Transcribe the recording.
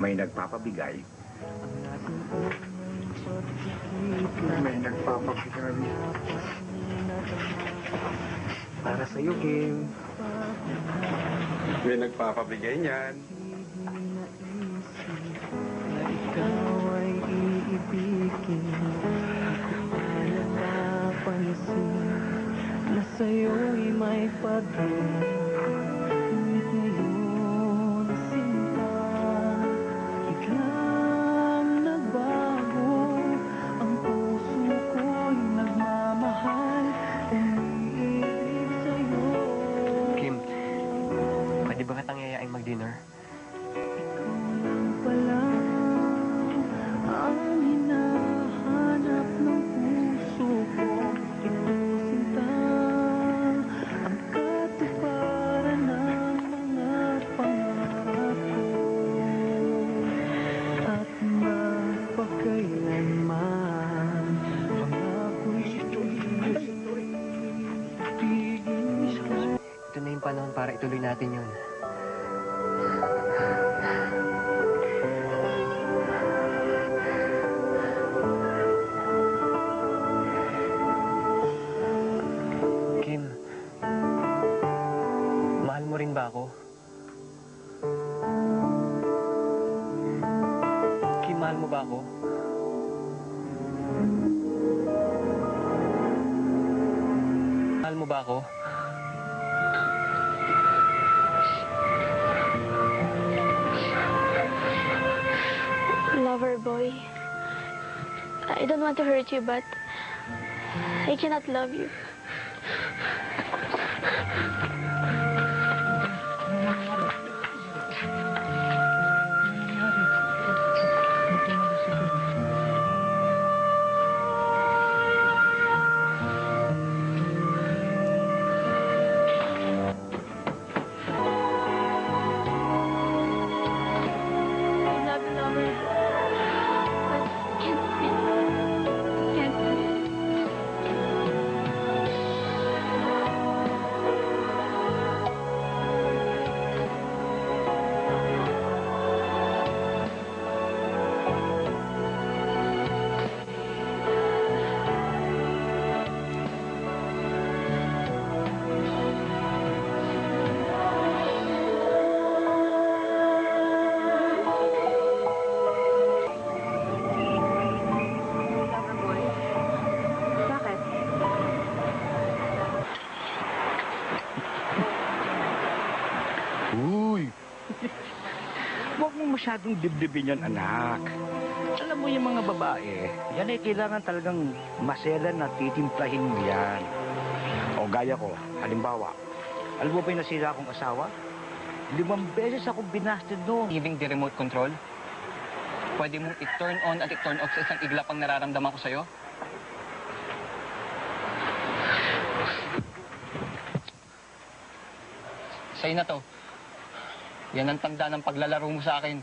May nagpapabigay. May nagpapabigay. Para sa'yo, Kim. May nagpapabigay niyan. Ikaw ay iibigin. Walang napansin na sa'yo'y may pag-ibig. Ngunit ngayon, sinta, biglang nagbago. Ang puso ko'y nagmamahal, umiibig sa'yo. Kim, pwede ba kitang yayain mag-dinner? Pala ang hinahanap ng puso ko. Ito, sinta, ang katuparan ng mga pangarap ko. At magpakailanman pangako'y ibigin siya. Ito na yung panahon para ituloy natin yun. Kim, mahal mo rin ba ako? Kim, mahal mo ba ako? Mahal mo ba ako? Lover boy, I don't want to hurt you, but I cannot love you. I love you, lover. But can't be. Can't be. Lover boy? Bakit? Uy! Huwag mo masyadong dibdibin yan, anak. Alam mo yung mga babae, yan ay kailangan talagang maselan at titimplahin mo yan. O gaya ko, halimbawa, alam mo ba yung nasira akong asawa? 5 beses akong binasted noon. Giving the remote control? Pwede mong i-turn on at i-turn off sa isang iglap ang nararamdaman ko sa'yo? Sa'yo na to. Yan ang tanda ng paglalaro mo sa akin.